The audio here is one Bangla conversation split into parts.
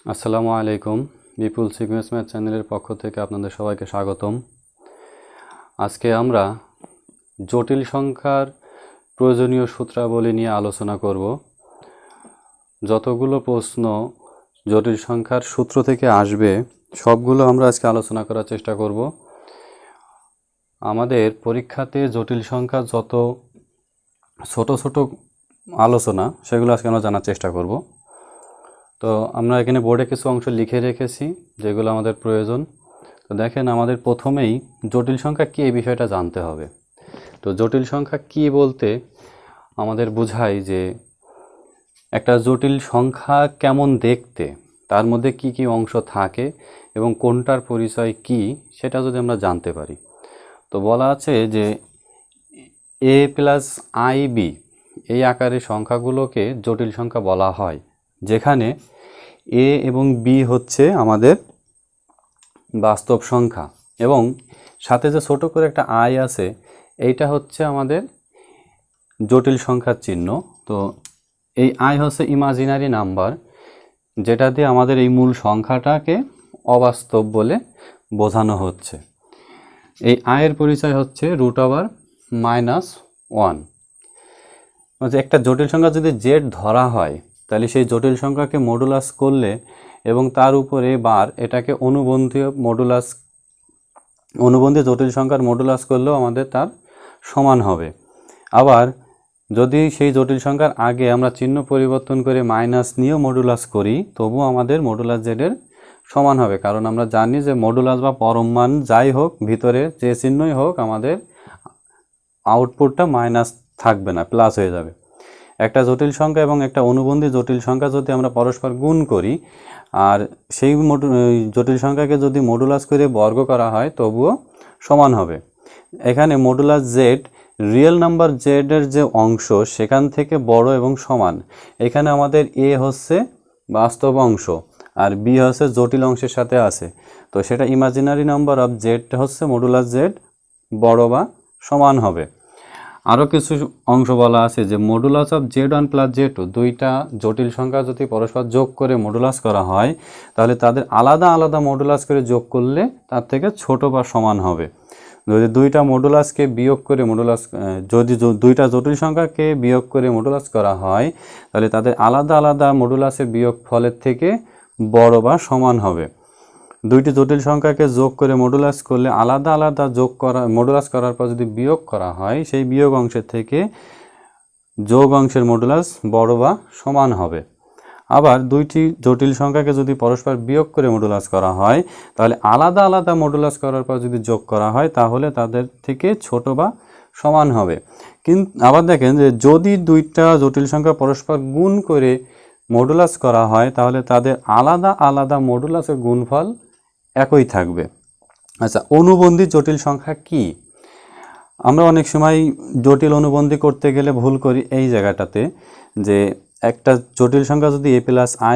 আসসালামু আলাইকুম। বিপুল সিকোয়েন্স ম্যাথ চ্যানেলের পক্ষ থেকে আপনাদের সবাইকে স্বাগতম। আজকে আমরা জটিল সংখ্যার প্রয়োজনীয় সূত্রাবলী নিয়ে আলোচনা করব। যতগুলো প্রশ্ন জটিল সংখ্যার সূত্র থেকে আসবে সবগুলো আমরা আজকে আলোচনা করার চেষ্টা করব। আমাদের পরীক্ষাতে জটিল সংখ্যা যত ছোট ছোট আলোচনা সেগুলো আজকে আমরা জানার চেষ্টা করব। তো আমরা এখানে বোর্ডে কিছু অংশ লিখে রেখেছি যেগুলো আমাদের প্রয়োজন। তো দেখেন, আমাদের প্রথমেই জটিল সংখ্যা কী এই বিষয়টা জানতে হবে। তো জটিল সংখ্যা কী বলতে আমাদের বোঝায় যে একটা জটিল সংখ্যা কেমন দেখতে, তার মধ্যে কি কি অংশ থাকে এবং কোনটার পরিচয় কি সেটা যদি আমরা জানতে পারি। তো বলা আছে যে a + ib এই আকারের সংখ্যাগুলোকে জটিল সংখ্যা বলা হয়, যেখানে a এবং b হচ্ছে আমাদের বাস্তব সংখ্যা এবং সাথে যে ছোট করে একটা i আছে এইটা হচ্ছে আমাদের জটিল সংখ্যার চিহ্ন। তো এই i হচ্ছে ইমাজিনারি নাম্বার, যেটা দিয়ে আমাদের এই মূল সংখ্যাটাকে অবাস্তব বলে বোঝানো হচ্ছে। এই i এর পরিচয় হচ্ছে √(-1). একটা জটিল সংখ্যা যদি z ধরা হয় তাহলে সেই জটিল সংখ্যাকে মডুলাস করলে এবং তার উপরে বার এটাকে অনুবন্ধী জটিল সংখ্যার মডুলাস করলেও আমাদের তার সমান হবে। আবার যদি সেই জটিল সংখ্যার আগে আমরা চিহ্ন পরিবর্তন করে মাইনাস নিয়েও মডুলাস করি তবুও আমাদের মডুলাস জেডের সমান হবে, কারণ আমরা জানি যে মডুলাস বা পরম মান যাই হোক, ভিতরে যে চিহ্নই হোক, আমাদের আউটপুটটা মাইনাস থাকবে না, প্লাস হয়ে যাবে। একটা জটিল সংখ্যা এবং একটা অনুবন্ধী জটিল সংখ্যা যদি আমরা পরস্পর গুণ করি আর সেই জটিল সংখ্যাকে যদি মডুলাস করে বর্গ করা হয় তবুও সমান হবে। এখানে মডুলাস জেড রিয়েল নাম্বার জেডের যে অংশ সেখান থেকে বড় এবং সমান। এখানে আমাদের এ হচ্ছে বাস্তব অংশ আর বি হচ্ছে জটিল অংশের সাথে আছে, তো সেটা ইমাজিনারি নাম্বার অফ জেড হচ্ছে মডুলাস জেড বড় বা সমান হবে। আরও কিছু অংশ বলা আছে যে মডুলাস অফ z1 + z2 দুইটা জটিল সংখ্যা যদি পরস্পর যোগ করে মডুলাস করা হয় তাহলে তাদের আলাদা আলাদা মডুলাস করে যোগ করলে তার থেকে ছোট বা সমান হবে। যদি দুইটা মডুলাসকে বিয়োগ করে যদি দুইটা জটিল সংখ্যাকে বিয়োগ করে মডুলাস করা হয় তাহলে তাদের আলাদা আলাদা মডুলাসের বিয়োগ ফলের থেকে বড় বা সমান হবে। দুইটি জটিল সংখ্যাকে যোগ করে মডুলাস করলে আলাদা আলাদা মডুলাস করার পর যদি বিয়োগ করা হয় সেই বিয়োগ অংশের থেকে যোগ অংশের মডুলাস বড় বা সমান হবে। আবার দুইটি জটিল সংখ্যাকে যদি পরস্পর বিয়োগ করে মডুলাস করা হয় তাহলে আলাদা আলাদা মডুলাস করার পর যদি যোগ করা হয় তাহলে তাদের থেকে ছোট বা সমান হবে। কিন্তু আবার দেখেন যে যদি দুইটা জটিল সংখ্যা পরস্পর গুণ করে মডুলাস করা হয় তাহলে তাদের আলাদা আলাদা মডুলাসের গুণফল একই থাকবে। আচ্ছা, অনুবন্ধী জটিল সংখ্যা কি? আমরা অনেক সময় জটিল অনুবন্ধী করতে গেলে ভুল করি এই জায়গাটাতে, যে একটা জটিল সংখ্যা যদি a +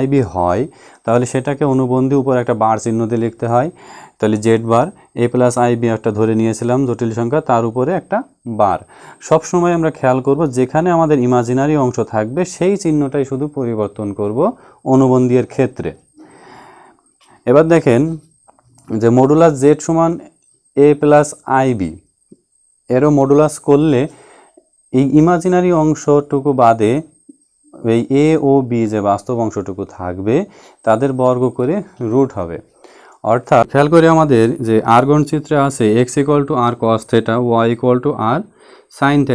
ib হয় তাহলে সেটাকে অনুবন্ধী উপর একটা বার চিহ্ন দিয়ে লিখতে হয়। তাহলে জেড বার, a + ib একটা ধরে নিয়েছিলাম জটিল সংখ্যা, তার উপরে একটা বার। সব সময় আমরা খেয়াল করব যেখানে আমাদের ইমাজিনারি অংশ থাকবে সেই চিহ্নটাই শুধু পরিবর্তন করব অনুবন্ধীর ক্ষেত্রে। এবার দেখেন যে মডুলাস z সমান a + ib, এরও মডুলাস করলে এই ইমাজিনারি অংশটুকু বাদে এই a ও b যে বাস্তব অংশটুকু থাকবে তাদের বর্গ করে রুট হবে। অর্থাৎ খেয়াল করে আমাদের যে আরগণ চিত্রে আছে x = r cos θ, y = r sin θ।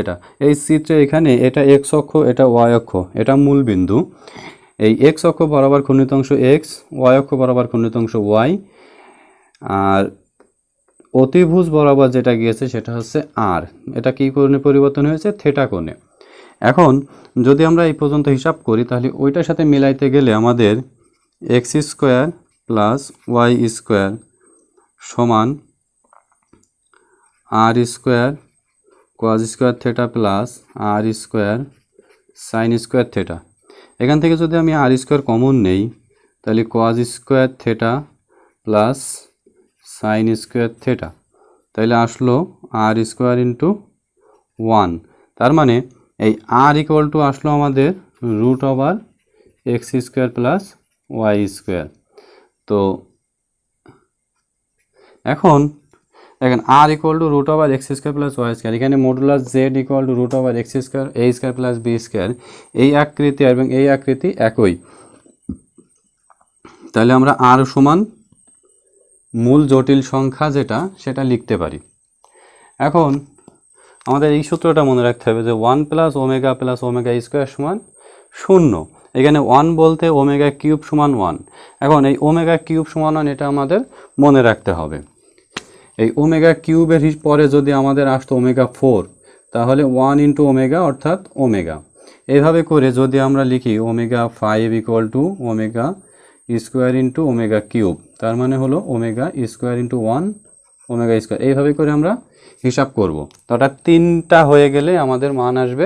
এই চিত্রে এখানে এটা x অক্ষ, এটা y অক্ষ, এটা মূল বিন্দু। এই x অক্ষ বরাবর খণ্ডিত অংশ x, y অক্ষ বরাবর খণ্ডিত অংশ y, আর অতিভুজ বরাবর যেটা গিয়েছে সেটা হচ্ছে r। এটা কি কোণে পরিবর্তন হয়েছে? থিটা কোণে। এখন যদি আমরা এই পর্যন্ত হিসাব করি তাহলে ওইটার সাথে মিলাইতে গেলে আমাদের x² + y² সমান r² cos² θ + r² sin² θ। এখান থেকে যদি আমি r² কমন নেই তাহলে cos² θ + sin² θ, তাহলে আসলো r² × 1। তার মানে এই r = আসলো আমাদের √(x² + y²). তো এখন দেখেন r equal to root over x square plus y square, এখানে modulus z equal to root over x square a square plus b square, এই আকৃতি এবং এই আকৃতি একই। তাহলে আমরা r সমান মূল জটিল সংখ্যা যেটা সেটা লিখতে পারি। এখন আমাদের এই সূত্রটা মনে রাখতে হবে যে 1 প্লাস ওমেগা স্কোয়ার সমান 0। এখানে 1 বলতে ওমেগা কিউব সমান 1। এখন এই ওমেগা কিউব সমান 1 এটা আমাদের মনে রাখতে হবে। এই ওমেগা কিউবের পরে যদি আমাদের আসতো ওমেগা 4, তাহলে 1 ইন্টু ওমেগা অর্থাৎ ওমেগা। এইভাবে করে যদি আমরা লিখি omega 5 equal to omega square into omega cube, তার মানে হলো omega square into 1 omega square. এইভাবে করে আমরা হিসাব করব। তো ওটা 3টা হয়ে গেলে আমাদের মান আসবে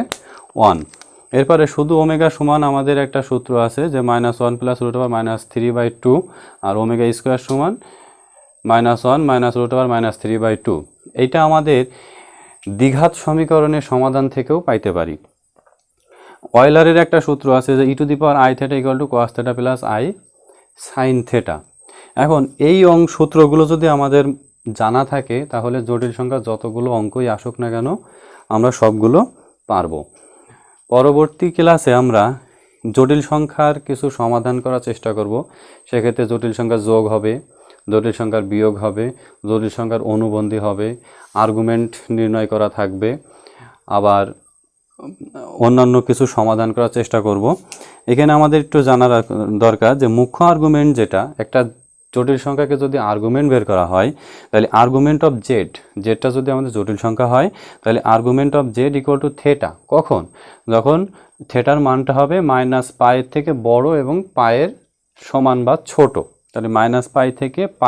1। এরপরে শুধু ওমেগা সমান আমাদের একটা সূত্র আছে যে -1 প্লাস রুট ওভার -3/2, আর ওমেগা স্কোয়ার সমান -1 মাইনাস রুট ওভার -3/2। এইটা আমাদের দ্বিঘাত সমীকরণের সমাধান থেকেও পাইতে পারি। অয়লারের একটা সূত্র আছে যে e to the power i theta equal to cos theta plus i sin theta. এখন এই সূত্রগুলো যদি আমাদের জানা থাকে তাহলে জটিল সংখ্যা যতগুলো অঙ্কই আসুক না কেন আমরা সবগুলো পারবো। পরবর্তী ক্লাসে আমরা জটিল সংখ্যার কিছু সমাধান করার চেষ্টা করব। সেক্ষেত্রে জটিল সংখ্যার যোগ হবে, জটিল সংখ্যার বিয়োগ হবে, জটিল সংখ্যার অনুবন্ধী হবে, আর্গুমেন্ট নির্ণয় করা থাকবে, আবার অন্যান্য কিছু সমাধান করার চেষ্টা করব। এখানে আমাদের একটু জানা দরকার যে মুখ্য আর্গুমেন্ট যেটা, একটা জটিল সংখ্যাকে যদি আর্গুমেন্ট বের করা হয় তাহলে আর্গুমেন্ট অফ জেডটা যদি আমাদের জটিল সংখ্যা হয় তাহলে argument of Z equal two theta. কখন? যখন থিটার মানটা হবে -পায়ের থেকে বড় এবং পায়ের সমান বা ছোট, তাহলে -π থেকে π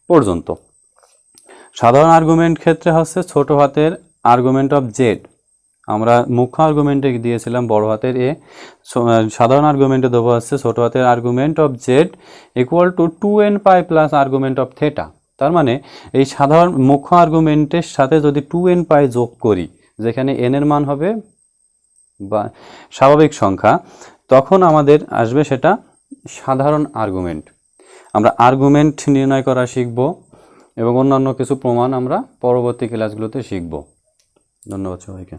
পর্যন্ত। সাধারণ আর্গুমেন্ট ক্ষেত্রে হচ্ছে ছোট হাতের আর্গুমেন্ট অফ জেড, আমরা মুখ্য আর্গুমেন্টে দিয়েছিলাম বড় হাতের এ, সাধারণ আর্গুমেন্টে দেবো হচ্ছে ছোট হাতের argument of Z equal two 2nπ plus argument of theta. তার মানে এই সাধারণ মুখ্য আর্গুমেন্টের সাথে যদি 2nπ যোগ করি, যেখানে n এর মান হবে বা স্বাভাবিক সংখ্যা, তখন আমাদের আসবে সেটা সাধারণ আর্গুমেন্ট। আমরা আর্গুমেন্ট নির্ণয় করা শিখব এবং অন্যান্য কিছু প্রমাণ আমরা পরবর্তী ক্লাসগুলোতে শিখব। ধন্যবাদ সবাইকে।